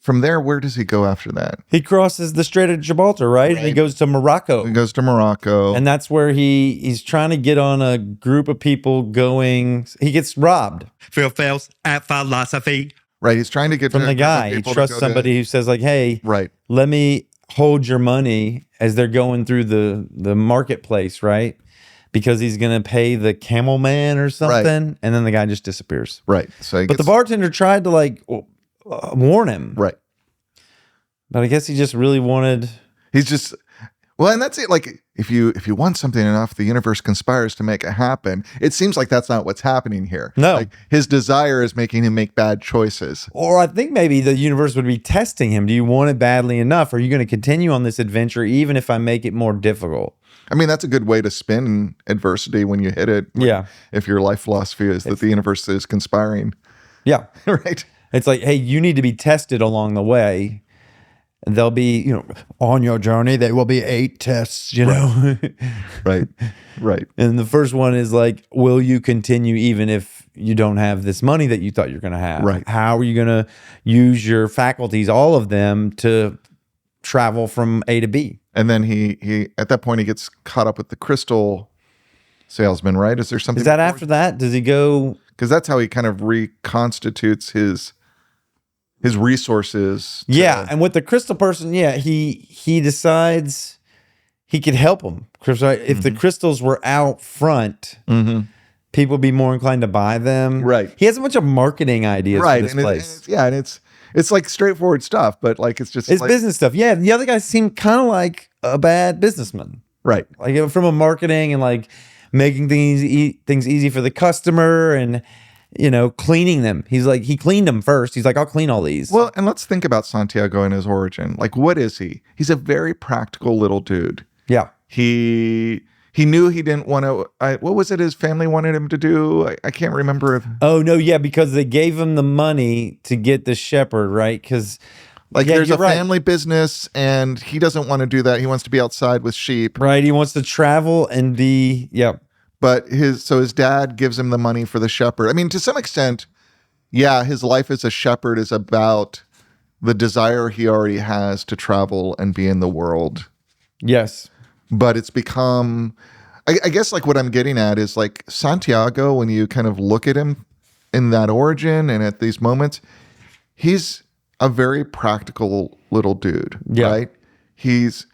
from there, where does he go after that? He crosses the Strait of Gibraltar, right? And he goes to Morocco. He goes to Morocco. And that's where he's trying to get on a group of people going. He gets robbed. Phails at philosophy. Right. He's trying to get from the guy. He trusts somebody who says like, hey, let me hold your money as they're going through the marketplace, right? Because he's going to pay the camel man or something. Right. And then the guy just disappears. Right. So but the bartender tried to like warn him. Right. But I guess he just really wanted. He's just, well, and that's it. Like if you want something enough, the universe conspires to make it happen. It seems like that's not what's happening here. No. Like his desire is making him make bad choices. Or I think maybe the universe would be testing him. Do you want it badly enough? Are you going to continue on this adventure even if I make it more difficult? I mean, that's a good way to spin adversity when you hit it. Yeah. If your life philosophy is that the universe is conspiring. Yeah. Right. It's like, hey, you need to be tested along the way. And there'll be, on your journey, there will be 8 tests, know? Right. Right. And the first one is like, will you continue even if you don't have this money that you thought you're going to have? Right. How are you going to use your faculties, all of them, to travel from A to B? And then he at that point, he gets caught up with the crystal salesman, right? Is there something? Is that after that? Does he go? Because that's how he kind of reconstitutes his resources. Yeah, and with the crystal person, he decides he could help him. If the crystals were out front, people would be more inclined to buy them. Right. He has a bunch of marketing ideas for this place. It's like straightforward stuff, but like it's like, business stuff. Yeah, the other guy seemed kind of like a bad businessman. Right. Like from a marketing and like making things easy for the customer and cleaning them. He's like, he cleaned them first. He's like, I'll clean all these. Well, and let's think about Santiago and his origin. Like, what is he? He's a very practical little dude. Yeah. He knew he didn't want to. What was it his family wanted him to do? I can't remember. Oh, no. Yeah. Because they gave him the money to get the shepherd, right? Because there's a family business and he doesn't want to do that. He wants to be outside with sheep. Right. He wants to travel and be, But his dad gives him the money for the shepherd. I mean, to some extent, his life as a shepherd is about the desire he already has to travel and be in the world. Yes. But it's become, I guess like what I'm getting at is like Santiago, when you kind of look at him in that origin and at these moments, he's a very practical little dude, right? He's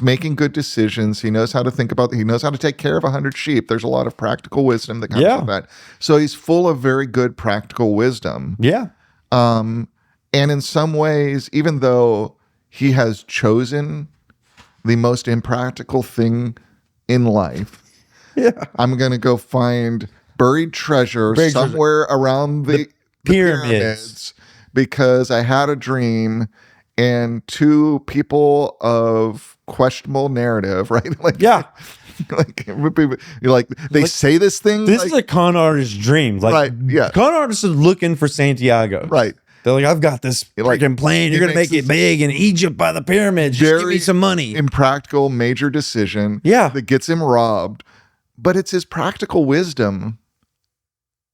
making good decisions. He knows how to he knows how to take care of 100 sheep. There's a lot of practical wisdom that comes from that. So he's full of very good practical wisdom. Yeah. And in some ways, even though he has chosen the most impractical thing in life, I'm going to go find buried treasure somewhere around the pyramids because I had a dream and 2 people of questionable narrative, right? Like, they say this thing. This is a con artist's dream. Like, con artists are looking for Santiago. Right. They're like, I've got this freaking plan. You're going to make it big in Egypt by the pyramids. Just give me some money. Impractical, major decision. Yeah. That gets him robbed. But it's his practical wisdom,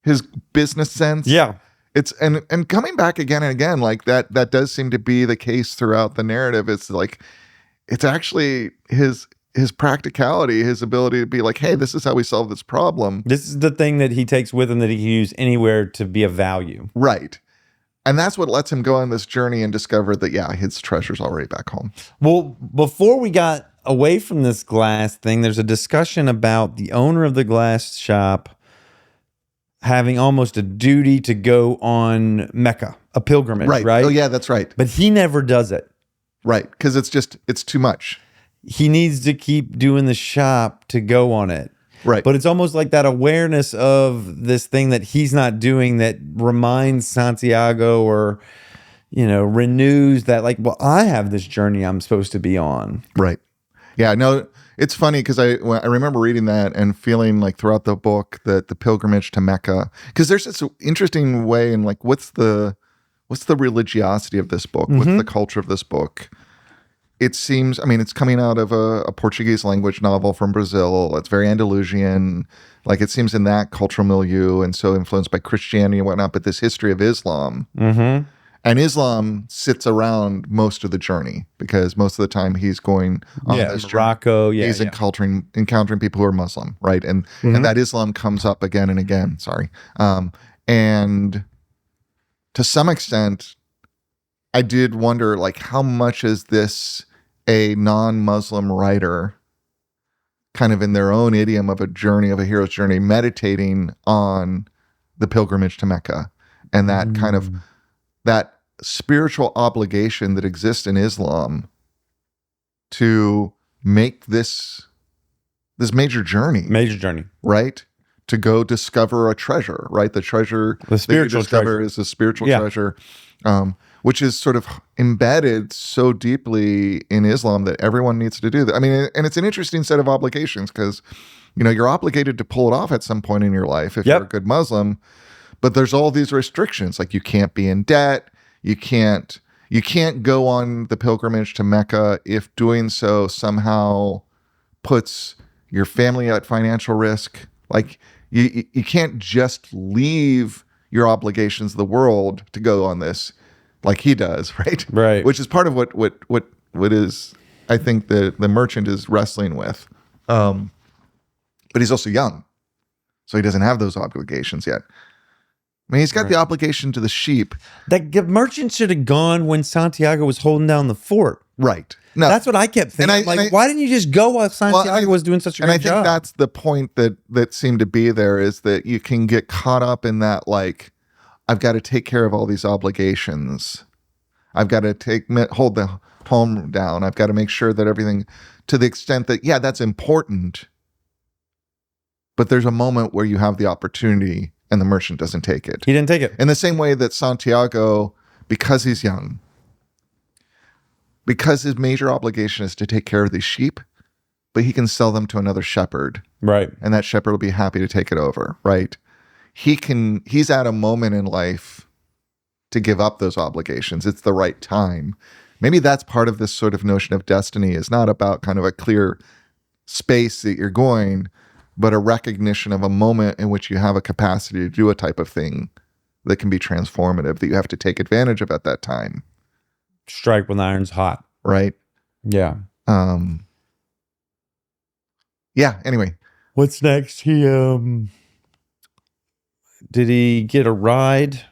his business sense. Yeah. It's and coming back again and again, like that does seem to be the case throughout the narrative. It's like, it's actually his practicality, his ability to be like, hey, this is how we solve this problem. This is the thing that he takes with him that he can use anywhere to be of value. Right. And that's what lets him go on this journey and discover that, his treasure's already back home. Well, before we got away from this glass thing, there's a discussion about the owner of the glass shop having almost a duty to go on Mecca, a pilgrimage, right? Oh, yeah, that's right. But he never does it. Right, because it's too much. He needs to keep doing the shop to go on it. Right. But it's almost like that awareness of this thing that he's not doing that reminds Santiago or, renews that like, well, I have this journey I'm supposed to be on. Right. Yeah, no, it's funny because I remember reading that and feeling like throughout the book that the pilgrimage to Mecca, because there's this interesting way in like, what's the religiosity of this book? What's the culture of this book? It seems, I mean, it's coming out of a Portuguese language novel from Brazil. It's very Andalusian. Like it seems in that cultural milieu and so influenced by Christianity and whatnot, but this history of Islam. And Islam sits around most of the journey because most of the time he's going on this Morocco, journey. He's encountering people who are Muslim, right? And that Islam comes up again and again. And to some extent, I did wonder, like, how much is this a non-Muslim writer, kind of in their own idiom of a journey, of a hero's journey, meditating on the pilgrimage to Mecca and that kind of that spiritual obligation that exists in Islam to make this major journey, right? To go discover a treasure, right? The treasure, the spiritual treasure, is a spiritual treasure, which is sort of embedded so deeply in Islam that everyone needs to do that. I mean, and it's an interesting set of obligations because, you're obligated to pull it off at some point in your life if you're a good Muslim, but there's all these restrictions, like you can't be in debt. You can't go on the pilgrimage to Mecca if doing so somehow puts your family at financial risk. Like you can't just leave your obligations to the world to go on this, like he does, right? Right. Which is part of what is, I think, the merchant is wrestling with. But he's also young, so he doesn't have those obligations yet. I mean, he's got the obligation to the sheep. That merchant should have gone when Santiago was holding down the fort. Right. No, that's what I kept thinking. Why didn't you just go while Santiago was doing such a great job? And I think that's the point that seemed to be there, is that you can get caught up in that, like, I've got to take care of all these obligations. I've got to hold the home down. I've got to make sure that everything, to the extent that, that's important. But there's a moment where you have the opportunity and the merchant doesn't take it. He didn't take it. In the same way that Santiago, because he's young, because his major obligation is to take care of these sheep, but he can sell them to another shepherd. Right. And that shepherd will be happy to take it over, right? He's at a moment in life to give up those obligations. It's the right time. Maybe that's part of this sort of notion of destiny, is not about kind of a clear space that you're going, but a recognition of a moment in which you have a capacity to do a type of thing that can be transformative, that you have to take advantage of at that time. Strike when the iron's hot. Right? Yeah. Anyway. What's next? Did he get a ride?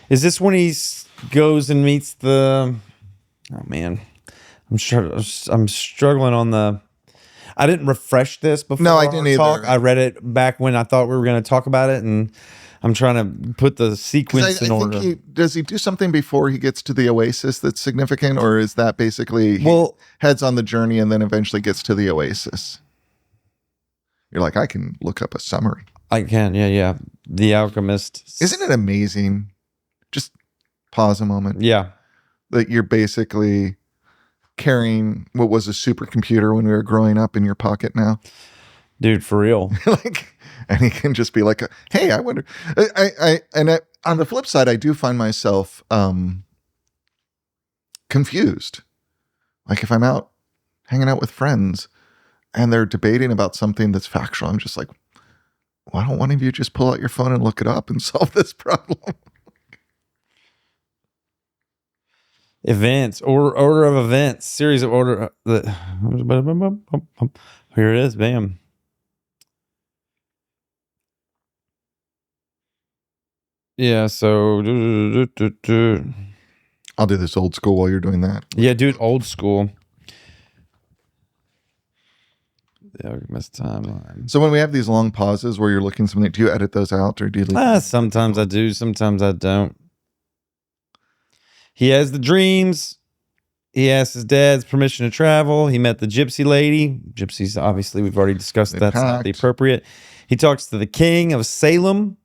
Is this when he goes and meets the... Oh, man. I'm struggling on the... I didn't refresh this before. No, I didn't either. I read it back when I thought we were going to talk about it, and I'm trying to put the sequence in order. Does he do something before he gets to the oasis that's significant, or is that basically he heads on the journey and then eventually gets to the oasis? You're like, I can look up a summary. I can, yeah. The Alchemist. Isn't it amazing? Just pause a moment. Yeah. That you're basically carrying what was a supercomputer when we were growing up in your pocket now. Dude, for real. And he can just be like, hey, I wonder. On the flip side, I do find myself confused. Like if I'm out hanging out with friends and they're debating about something that's factual, I'm just like, why don't one of you just pull out your phone and look it up and solve this problem? Events, order of events, series of order. Here it is, bam. Yeah, so I'll do this old school while you're doing that. Yeah, do it old school. The Alchemist timeline. So when we have these long pauses where you're looking something, do you edit those out or do you leave them? Sometimes I do, sometimes I don't. He has the dreams. He asks his dad's permission to travel. He met the gypsy lady. Gypsies, obviously, we've already discussed that's not the appropriate. He talks to the king of Salem.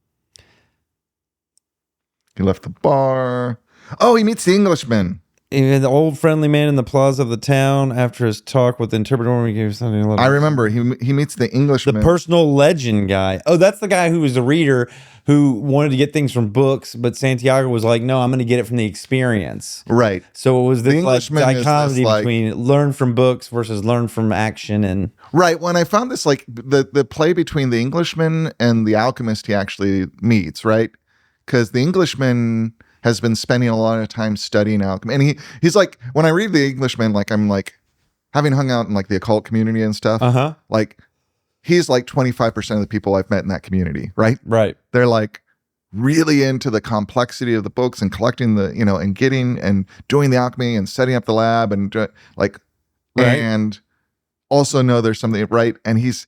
He left the bar. Oh, he meets the Englishman. The old friendly man in the plaza of the town. After his talk with the interpreter, I remember he meets the Englishman, the personal legend guy. Oh, that's the guy who was a reader who wanted to get things from books, but Santiago was like, "No, I'm going to get it from the experience." Right. So it was this like dichotomy between learn from books versus learn from action, and right. When I found this, like the play between the Englishman and the Alchemist, he actually meets, right? Because the Englishman has been spending a lot of time studying alchemy. And he's like, when I read The Englishman, like I'm like, having hung out in like the occult community and stuff, like he's like 25% of the people I've met in that community, right? Right. They're like really into the complexity of the books and collecting the, and getting and doing the alchemy and setting up the lab and like, and also know there's something right. And he's